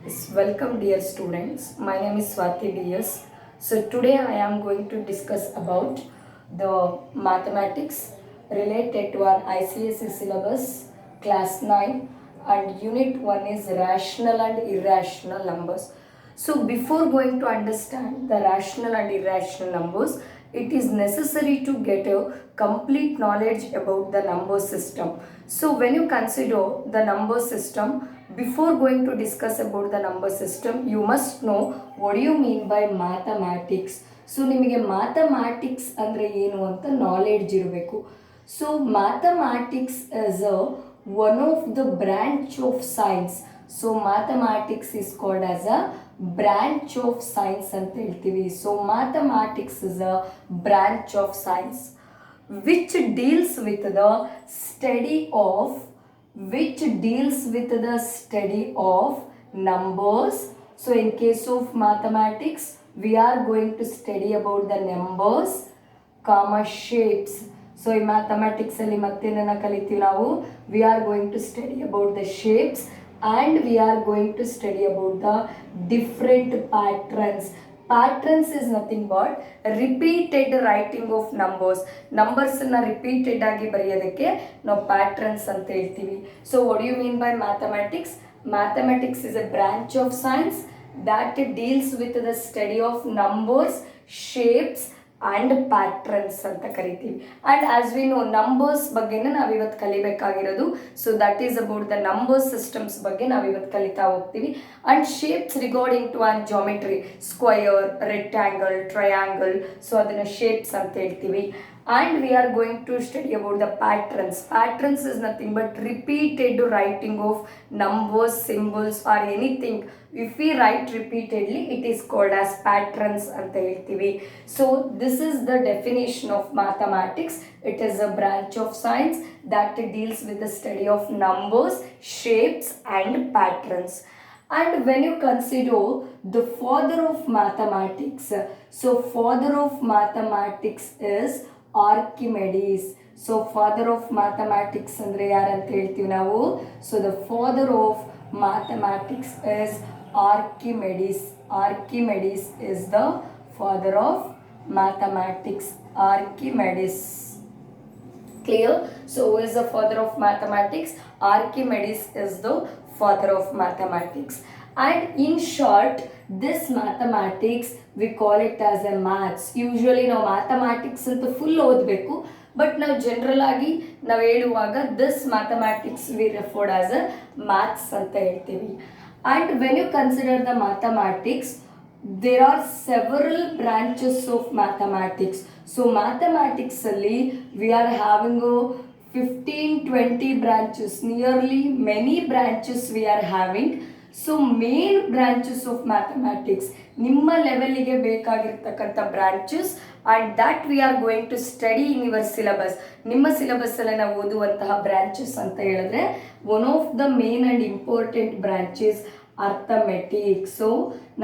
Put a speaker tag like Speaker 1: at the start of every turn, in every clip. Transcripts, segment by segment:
Speaker 1: Yes, welcome dear students. My name is Swati DS. So today I am going to discuss about the mathematics related to our ICSE syllabus class 9 and unit 1 is rational and irrational numbers. So before going to understand the rational and irrational numbers, it is necessary to get a complete knowledge about the number system. So when you consider the number system, before going to discuss about the number system, you must know what do you mean by mathematics. So ನಿಮಗೆ mathematics ಅಂದರೆ ಏನು ಅಂತ knowledge ಇರಬೇಕು. So mathematics is one of the branch of science. So mathematics is called as a branch of science ಅಂತ ಹೇಳ್ತೀವಿ. So mathematics is a branch of science which deals with the study of numbers. So in case of mathematics we are going to study about the numbers comma shapes. So in mathematics ಅಲ್ಲಿ ಮತ್ತೇನನ್ನ ಕಲಿತೀವಿ ನಾವು, we are going to study about the shapes and we are going to study about the different patterns. Patterns is nothing but repeated writing of numbers. Numbers na repeated ಆಗಿ ಬರೆಯೋದಕ್ಕೆ ನಾವು patterns ಅಂತ ಹೇಳ್ತೀವಿ. So what do you mean by mathematics? Mathematics is a branch of science that deals with the study of numbers, shapes and patterns ಅಂತ ಕರಿತೀವಿ. And as we know numbers ಬಗ್ಗೆನೇ ನಾವು ಇವತ್ತು ಕಲಿಬೇಕಾಗಿರೋದು. So that is about the number systems ಬಗ್ಗೆ ನಾವು ಇವತ್ತು ಕಲಿತಾ ಹೋಗ್ತೀವಿ. And shapes regarding to an geometry, square, rectangle, triangle. So ಅದನ್ನ shapes ಅಂತ ಹೇಳ್ತೀವಿ. And we are going to study about the patterns. Patterns is nothing but repeated writing of numbers, symbols or anything. If we write repeatedly, it is called as patterns ಅಂತ ಹೇಳ್ತೀವಿ. So this is the definition of mathematics. It is a branch of science that deals with the study of numbers, shapes and patterns. And when you consider the father of mathematics, so father of mathematics is Archimedes. So father of mathematics ಅಂದ್ರೆ ಯಾರಂತ ಹೇಳ್ತೀವಿ ನಾವು? So the father of mathematics is Archimedes. Archimedes is the father of mathematics. Archimedes. Clear? So who is the father of mathematics? Archimedes is the father of mathematics. And in short, this mathematics we call it as a maths. Usually ನಾವು mathematics ಅಂತ full ಓದಬೇಕು, but ನಾವು general ಆಗಿ ನಾವು ಹೇಳುವಾಗ this mathematics we referred as a maths ಅಂತ ಹೇಳ್ತೀವಿ. And when you consider the mathematics, there are several branches of mathematics. So ಮ್ಯಾಥಮ್ಯಾಟಿಕ್ಸಲ್ಲಿ we are having 15-20 branches, nearly many branches we are having. So main branches of mathematics ನಿಮ್ಮ ಲೆವೆಲಿಗೆ ಬೇಕಾಗಿರ್ತಕ್ಕಂಥ branches and that we are going to study in your syllabus. ನಿಮ್ಮ ಸಿಲೆಬಸ್ಸಲ್ಲಿ ನಾವು ಓದುವಂತಹ branches ಅಂತ ಹೇಳಿದ್ರೆ one of the main and important branches arithmetic. So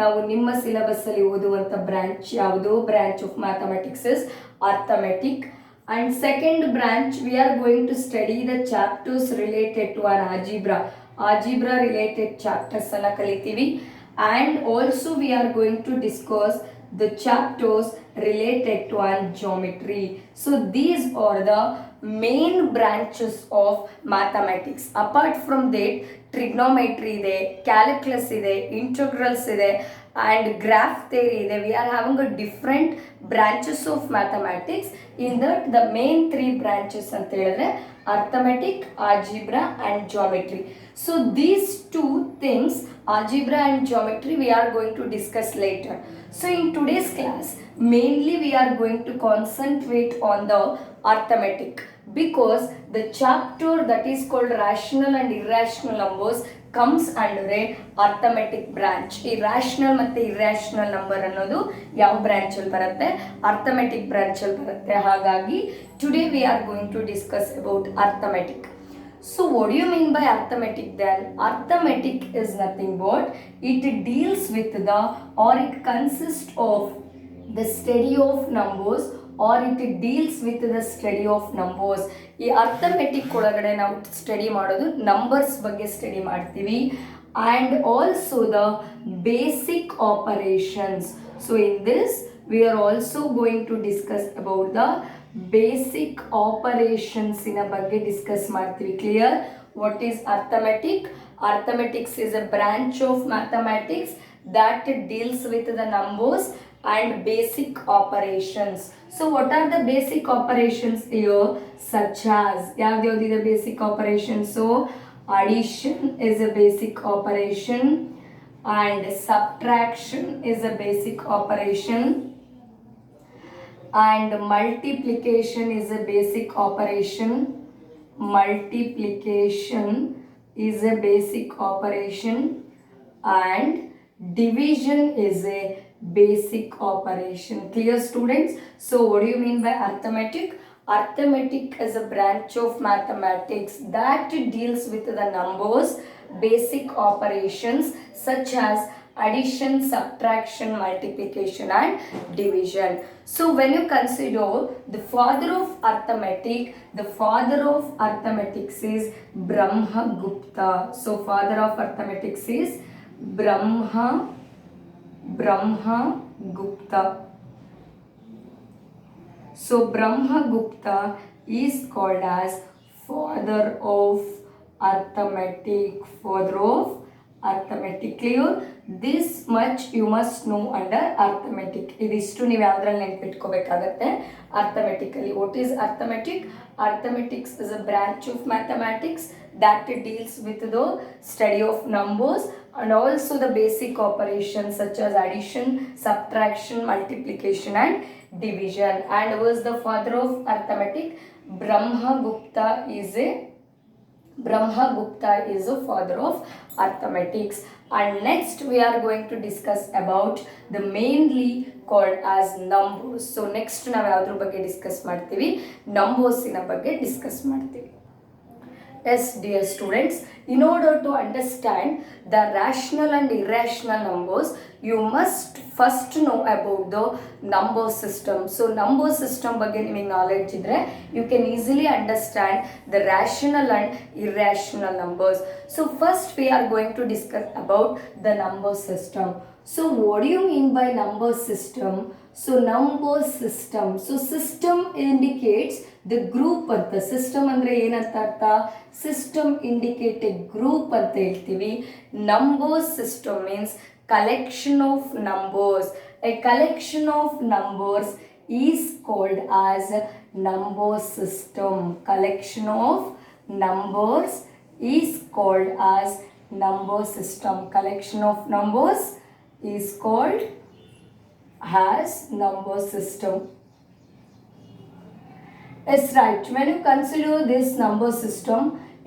Speaker 1: ನಾವು ನಿಮ್ಮ ಸಿಲೆಬಸ್ಸಲ್ಲಿ ಓದುವಂಥ ಬ್ರಾಂಚ್ ಯಾವುದು? Branch of mathematics is arithmetic. And second branch we are going to study the chapters related to our algebra related chapters alla kalitivi. And also we are going to discuss the chapters related to our geometry. So these are the main branches of mathematics. Apart from that, trigonometry ಇದೆ, calculus ಇದೆ, integrals ಇದೆ and graph theory ಇದೆ. We are having a different branches of mathematics. In that the main three branches ಅಂತ ಹೇಳಿದ್ರೆ arithmetic, algebra and geometry. So these two things, algebra and geometry, we are going to discuss later. So in today's class mainly we are going to concentrate on the arithmetic, because the chapter that is called rational and irrational numbers comes under a arithmetic branch. ಈ rational ಮತ್ತು irrational number ಅನ್ನೋದು ಯಾವ ಬ್ರಾಂಚಲ್ಲಿ ಬರುತ್ತೆ? Arithmetic ಬ್ರಾಂಚಲ್ಲಿ ಬರುತ್ತೆ. ಹಾಗಾಗಿ today we are going to discuss about arithmetic. So what do you mean by arithmetic then? Arithmetic is nothing but it deals with the, or it consists of the study of numbers, or it deals with the study of numbers. ಈ arithmetic ಒಳಗಡೆ ನಾವು study ಮಾಡೋದು numbers ಬಗ್ಗೆ study ಮಾಡ್ತೀವಿ. and also the basic operations. So in this we are also going to discuss about the basic operations in a ಬಗ್ಗೆ discuss ಮಾಡ್ತೀವಿ. Clear? What is arithmetic? Arithmetics is a branch of mathematics that deals with the numbers and basic operations. So what are the basic operations here? Such as ಯಾವ್ದು basic operations? So addition is a basic operation and subtraction is a basic operation and multiplication is a basic operation. Multiplication is a basic operation and division is a basic operation. Clear, students? So what do you mean by arithmetic? Arithmetic is a branch of mathematics that deals with the numbers, basic operations such as addition, subtraction, multiplication and division. So when you consider the father of arithmetics is Brahmagupta. So father of arithmetics is Brahmagupta. So Brahmagupta is called as father of arithmetic. Clear? This much you must know under arithmetic. ಇದಿಷ್ಟು ನೀವು ಯಾವುದ್ರಲ್ಲಿ ನೆನಪಿಟ್ಕೋಬೇಕಾಗತ್ತೆ arithmetically. What is arithmetic? Arithmetics is a branch of mathematics that deals with the study of numbers and also the basic operations such as addition, subtraction, multiplication and division. And was the father of arithmetic? Brahmagupta is a father of arithmetics. And next we are going to discuss about the mainly called as numbers. So next ನಾವು ಯಾವುದ್ರ ಬಗ್ಗೆ discuss ಮಾಡ್ತೀವಿ? ನಂಬರ್ಸಿನ ಬಗ್ಗೆ discuss ಮಾಡ್ತೀವಿ. Yes, dear students, in order to understand the rational and irrational numbers, you must first know about the number system. So number system ಬಗ್ಗೆ ನಿಮಗೆ knowledge ಇದ್ರೆ you can easily understand the rational and irrational numbers. So first we are going to discuss about the number system. So what do you mean by number system? So number system. So system indicates the group ಅಂತ. System ಅಂದರೆ ಏನಂತ ಅರ್ಥ? System indicated group ಅಂತ ಹೇಳ್ತೀವಿ. Number system means collection of numbers. A collection of numbers is called as number system. Collection of numbers is called as number system. Collection of numbers is called as number system. Yes, right. When you consider this number system,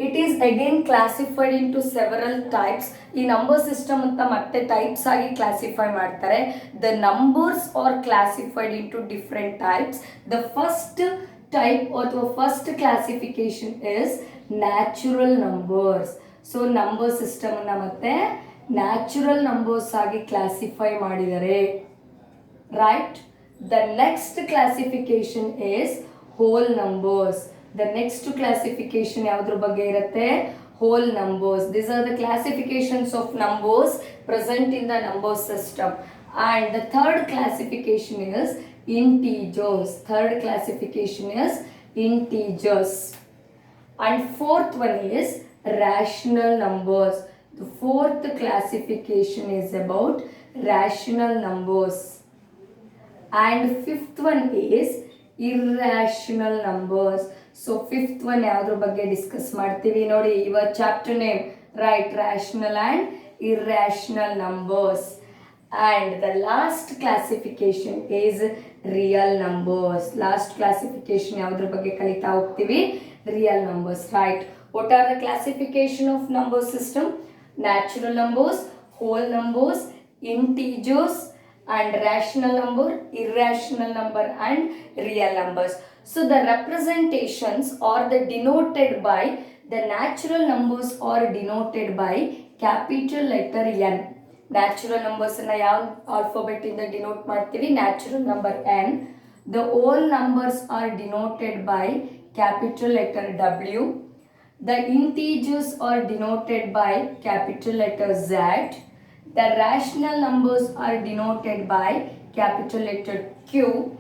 Speaker 1: it is again classified into several types. ಈ number system ಅಂತ ಮತ್ತೆ types ಆಗಿ classify ಮಾಡ್ತಾರೆ. The numbers are classified into different types. The first type ಅಥವಾ first classification is natural numbers. So number system ಅನ್ನ ಮತ್ತೆ natural numbers ಆಗಿ classify ಮಾಡಿದ್ದಾರೆ. Right? The next classification is whole numbers. The next classification ಯಾವುದ್ರ ಬಗ್ಗೆ ಇರುತ್ತೆ? Whole numbers. These are the classifications of numbers present in the number system. And the third classification is integers. Third classification is integers. And fourth one is rational numbers. The fourth classification is about rational numbers. And fifth one is irrational numbers. So fifth one ಯಾವುದ್ರ ಬಗ್ಗೆ discuss ಮಾಡ್ತೀವಿ ನೋಡಿ. Your chapter name, right? rational and irrational numbers. And the last classification is real numbers. Last classification ಯಾವುದ್ರ ಬಗ್ಗೆ ಕಲಿತಾ ಹೋಗ್ತೀವಿ? real numbers, right? What are the classification of number system? Natural numbers, whole numbers, integers and rational number, irrational number and real numbers. So the representations are denoted by the natural numbers are denoted by capital letter N. Natural numbers na yav alphabet inda denote ಮಾಡ್ತೀವಿ? Natural number N. The whole numbers are denoted by capital letter W. The integers are denoted by capital letter Z. The rational numbers are denoted by capital letter Q.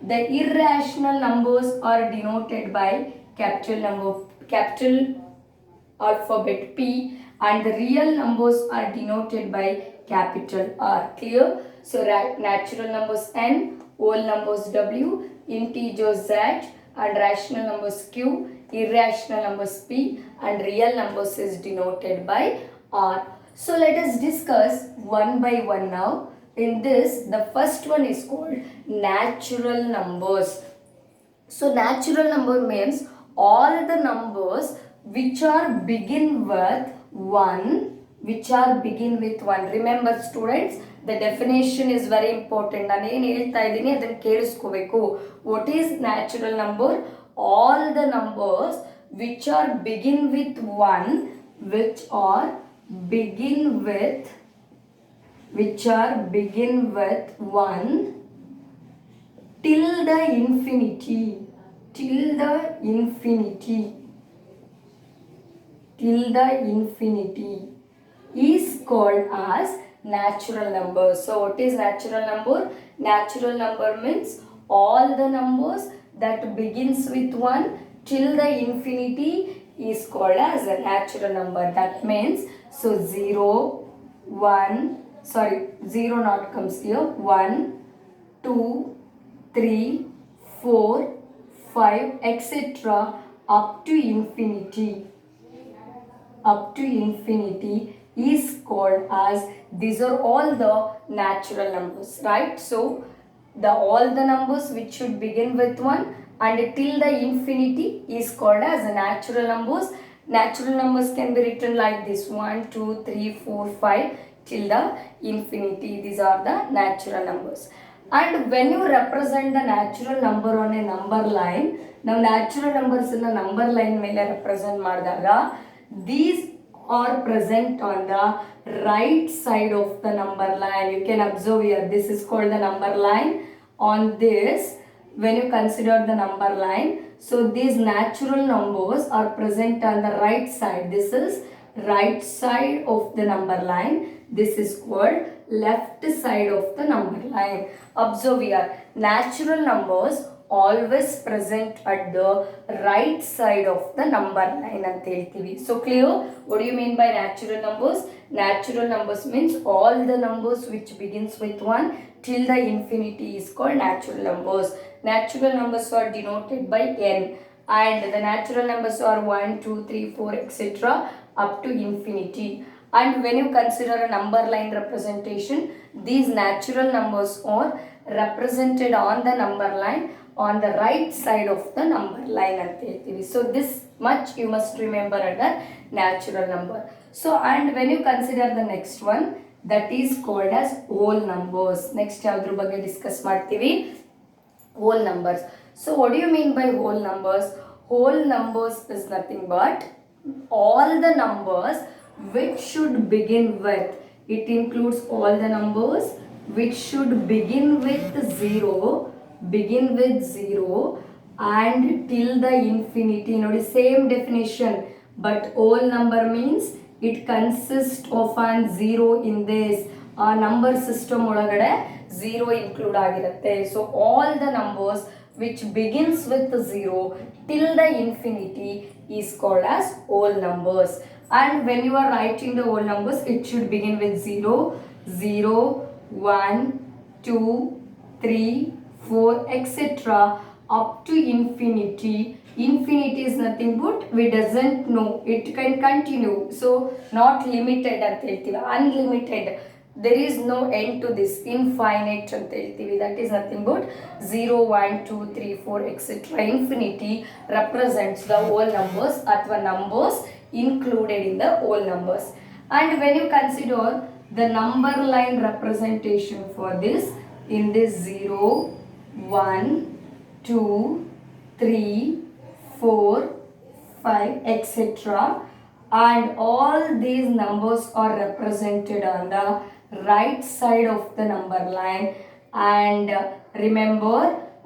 Speaker 1: The irrational numbers are denoted by capital alphabet P, and the real numbers are denoted by capital R. Clear? So natural numbers N, whole numbers W, integers Z, and rational numbers Q, irrational numbers P, and real numbers is denoted by R. So let us discuss one by one now. In this, the first one is called natural numbers. So natural number means all the numbers which are begin with 1, Remember students, the definition is very important. ನಾನು ಏನು ಹೇಳ್ತಾ ಇದ್ದೀನಿ ಅದನ್ನು ಕೇಳಿಸ್ಕೋಬೇಕು. What is natural number? All the numbers which are begin with 1, till the infinity is called as natural number. So what is natural number? Natural number means all the numbers that begins with 1 till the infinity is called as a natural number. That means, so 0 not comes here, 1 2 3 4 5 etc. up to infinity is called as, these are all the natural numbers, right? So all the numbers which should begin with 1 and till the infinity is called as a natural numbers. Natural numbers can be written like this, 1 2 3 4 5 till the infinity. These are the natural numbers. And when you represent the natural number on a number line, now natural numbers in the number line mele represent ಮಾಡಿದಾಗ, these are present on the right side of the number line. You can observe here, this is called the number line. On this, when you consider the number line, so these natural numbers are present on the right side. This is right side of the number line. This is called left side of the number line. Observe here, natural numbers always present at the right side of the number line ಅಂತ ಹೇಳ್ತೀವಿ. So clear? What do you mean by natural numbers? Natural numbers means all the numbers which begins with 1 till the infinity is called natural numbers. Natural numbers are denoted by n, and the natural numbers are 1 2 3 4 etc. up to infinity. And when you consider a number line representation, these natural numbers are represented on the number line on the right side of the number line ಅಂತ ಹೇಳ್ತೀವಿ. So this much you must remember under natural number. So and when you consider the next one, that is called as whole numbers. Next ಯಾವುದ್ರ ಬಗ್ಗೆ discuss ಮಾಡ್ತೀವಿ? Whole numbers. So what do you mean by whole numbers? Whole numbers is nothing but all the numbers which should begin with, it includes all the numbers which should begin with 0 and till the infinity. Nodi same definition, but whole number means it consists of an 0 in this number system ಒಳಗಡೆ 0 include ಆಗಿರುತ್ತೆ. So all the numbers which begins with 0 till the infinity is called as whole numbers. And when you are writing the whole numbers, it should begin with 0 1 2 3 4 etc. up to infinity. Infinity is nothing but we doesn't know, it can continue, so not limited ಅಂತ ಹೇಳ್ತೀವಿ, unlimited, there is no end to this, infinite ಅಂತ ಹೇಳ್ತೀವಿ. That is nothing but 0 1 2 3 4 etc. Infinity represents the whole numbers ಅಥವಾ numbers included in the whole numbers. And when you consider the number line representation for this, in this 0 1 2 3 4 5 etc. and all these numbers are represented on the right side of the number line. And remember,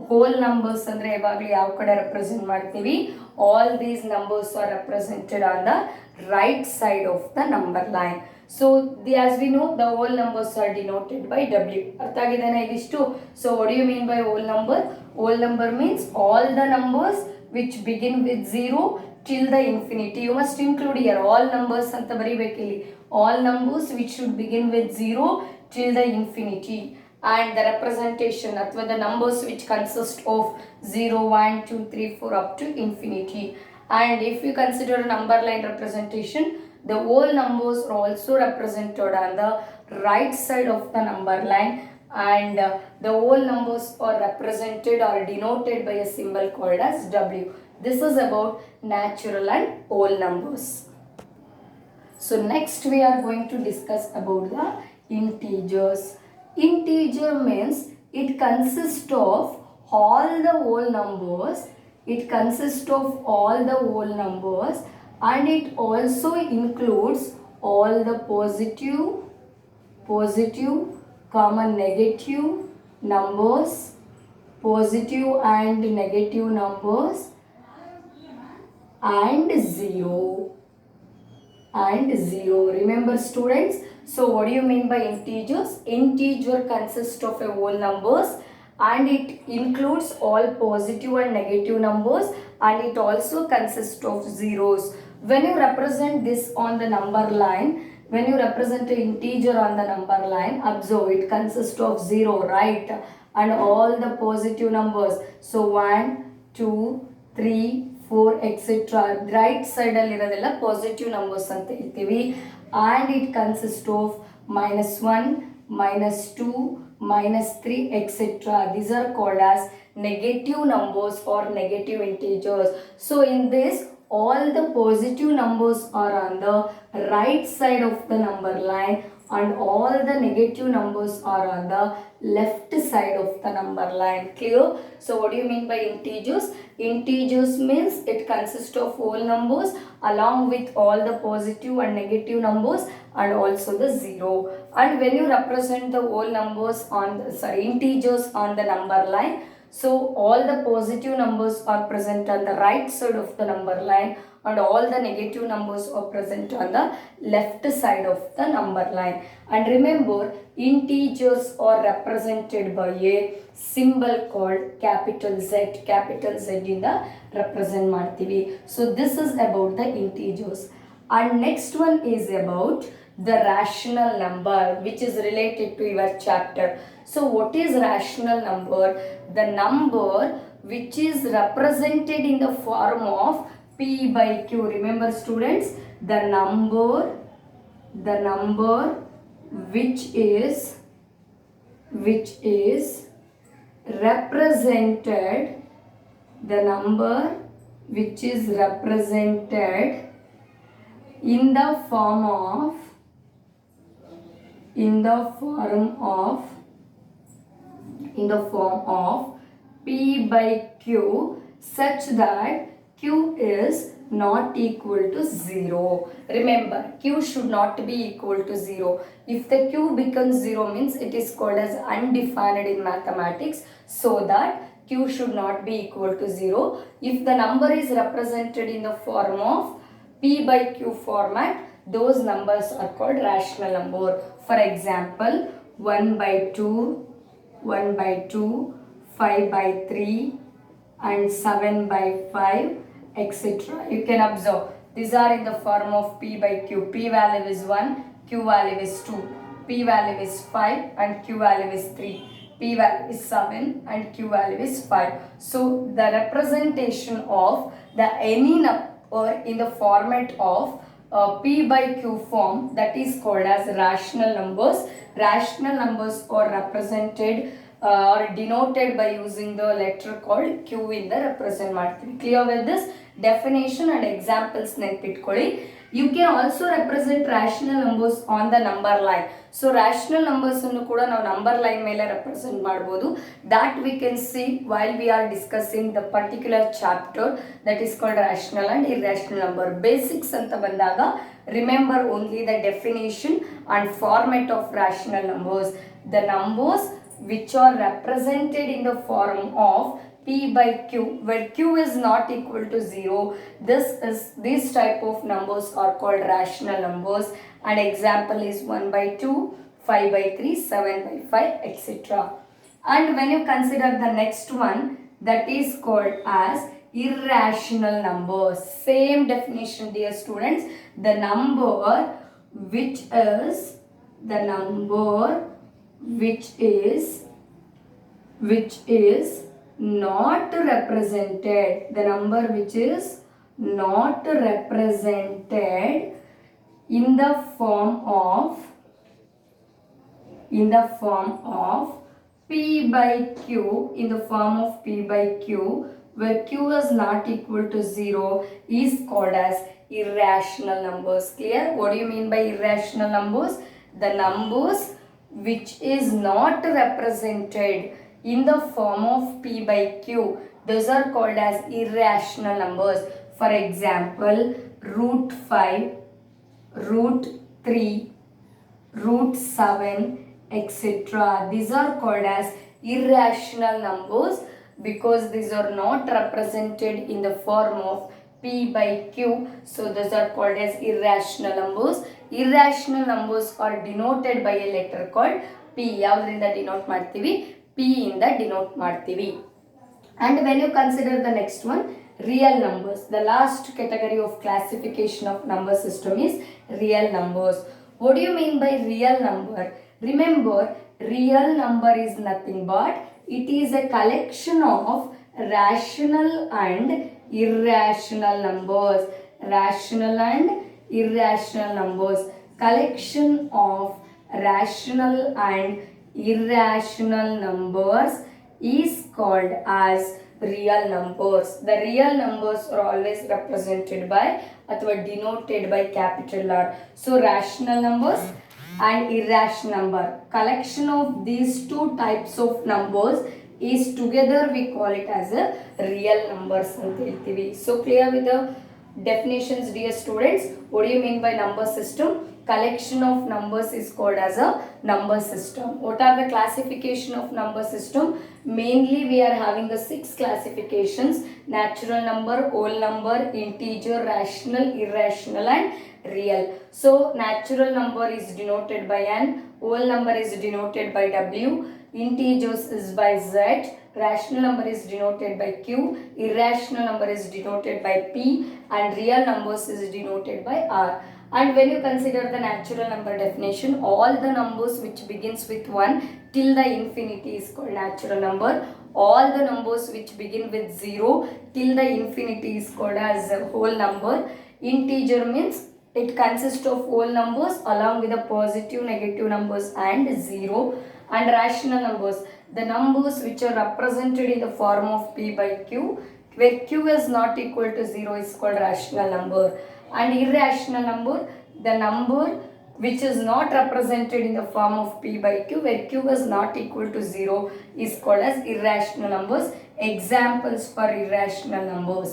Speaker 1: hole numbers ಅಂದರೆ ಯಾವಾಗಲೂ ಯಾವ ಕಡೆ represent ಮಾಡ್ತೀವಿ, all these numbers are represented on the right side of the number line. So as we know, the whole numbers are denoted by W. ಅರ್ಥ ಆಗಿದೆನಾ ಇದಿಷ್ಟು? So what do you mean by whole number? Whole number means all the numbers which begin with 0 till the infinity. You must include here all numbers ಅಂತ ಬರೀಬೇಕಿಲ್ಲಿ. All numbers which should begin with 0 till the infinity. And the representation ಅಥವಾ the numbers which consist of 0, 1, 2, 3, 4 up to infinity. And if you consider a number line representation, the whole numbers are also represented on the right side of the number line, and the whole numbers are represented or denoted by a symbol called as W. This is about natural and whole numbers. So next we are going to discuss about the integers. Integer means it consists of all the whole numbers. It consists of all the whole numbers, and it also includes all the positive, common negative numbers, positive and negative numbers, and 0. Remember students, so what do you mean by integers? Integer consists of a whole numbers, and it includes all positive and negative numbers, and it also consists of zeros. When you represent this on the number line, when you represent an integer on the number line, observe it consists of 0, right? And all the positive numbers, so 1, 2, 3, 4 etc. right side ಅಲ್ಲಿ ಇರೋದೆಲ್ಲ positive numbers ಅಂತ ಹೇಳ್ತೀವಿ. And it consists of -1, -2, -3 etc. These are called as negative numbers or negative integers. So in this, all the positive numbers are on the right side of the number line, and all the negative numbers are on the left side of the number line. Clear? So what do you mean by integers? Integers means it consists of whole numbers along with all the positive and negative numbers, and also the 0. And when you represent the whole numbers on the, integers on the number line, so all the positive numbers are present on the right side of the number line, and all the negative numbers are present on the left side of the number line. And remember, integers are represented by a symbol called capital Z. Capital Z in the represent ಮಾಡ್ತೀವಿ. So this is about the integers. And next one is about the rational number, which is related to your chapter. So what is rational number? The number which is represented in the form of P by Q. Remember students, the number which is represented, the number which is represented in the form of P by Q, such that Q is not equal to 0. Remember, Q should not be equal to 0. If the Q becomes 0 means it is called as undefined in mathematics, so that Q should not be equal to 0. If the number is represented in the form of P by Q format, those numbers are called rational number. For example, 1 by 2, 5 by 3, and 7 by 5 etc. You can observe these are in the form of P by Q. P value is 1, Q value is 2, P value is 5, and Q value is 3, P value is 7, and Q value is 5. So the representation of the any number in the format of P by Q form, that is called as rational numbers. Rational numbers are represented or denoted by using the letter called Q in the represent ಮಾಡ್ತೀವಿ. Clear with this? Definition and examples ನೆನಪಿಟ್ಕೊಳ್ಳಿ. You can also represent rational numbers on the number line. So rational numbers ಅನ್ನು ಕೂಡ ನಾವು number line ಮೇಲೆ represent ಮಾಡಬಹುದು. That we can see while we are discussing the particular chapter that is called rational and irrational number. Basics ಅಂತ ಬಂದಾಗ remember only the definition and format of rational numbers. The numbers which are represented in the form of p by q, where q is not equal to 0. These type of numbers are called rational numbers, and example is 1 by 2, 5 by 3, 7 by 5, etc. And when you consider the next one, that is called as irrational numbers. Same definition, dear students. The number which is not represented, the number which is not represented in the form of p by q, where q is not equal to 0, is called as irrational numbers. Clear? What do you mean by irrational numbers? The numbers which is not represented in the form of p by q, those are called as irrational numbers. For example, root 5, root 3, root 7, etc. These are called as irrational numbers because these are not represented in the form of p by q. So those are called as irrational numbers. Irrational numbers are denoted by a letter called p. ಯಾವುದರಿಂದ denote ಮಾಡ್ತೀವಿ? p ಇಂದ denote ಮಾಡ್ತೀವಿ. And when you consider the next one, real numbers, the last category of classification of number system is real numbers. What do you mean by real number? Remember, real number is nothing but it is a collection of rational and irrational numbers. Rational and irrational numbers. Collection of rational and irrational numbers is called as real numbers. The real numbers are always represented by ಅಥವಾ denoted by capital R. So rational numbers and irrational number, collection of these two types of numbers is together we call it as a real numbers ಅಂತ ಹೇಳ್ತೀವಿ. So clear with the definitions, dear students? What do you mean by number system? Collection of numbers is called as a number system. What are the classification of number system? Mainly we are having the 6 classifications: natural number, whole number, integer, rational, irrational and real. So natural number is denoted by n, whole number is denoted by w, integers is by z, rational number is denoted by q, irrational number is denoted by p and real numbers is denoted by r. And when you consider the natural number definition, all the numbers which begins with 1 till the infinity is called natural number. All the numbers which begin with 0 till the infinity is called as a whole number. Integer means it consists of whole numbers along with the positive, negative numbers and 0. And rational numbers, the numbers which are represented in the form of p by q, where q is not equal to 0 is called rational number. And irrational number, the number which is not represented in the form of p by q, where q is not equal to 0 is called as irrational numbers. Examples for irrational numbers.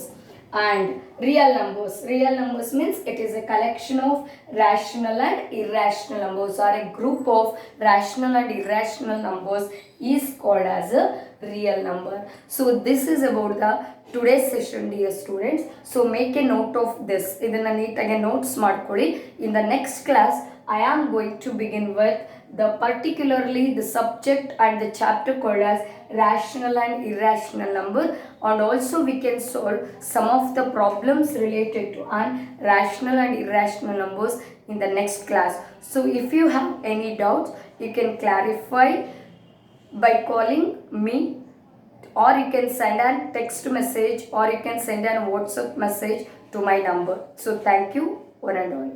Speaker 1: And real numbers, real numbers means it is a collection of rational and irrational numbers, or a group of rational and irrational numbers is called as a real number. So this is about the today's session, dear students. So make a note of this. ಇದನ್ನ ನೀಟಾಗಿ notes ಮಾಡ್ಕೊಳ್ಳಿ. In the next class I am going to begin with the particularly the subject and the chapter called as rational and irrational number, and also we can solve some of the problems related to rational and irrational numbers in the next class. So if you have any doubts, you can clarify by calling me, or you can send a text message, or you can send a WhatsApp message to my number. So thank you one and all.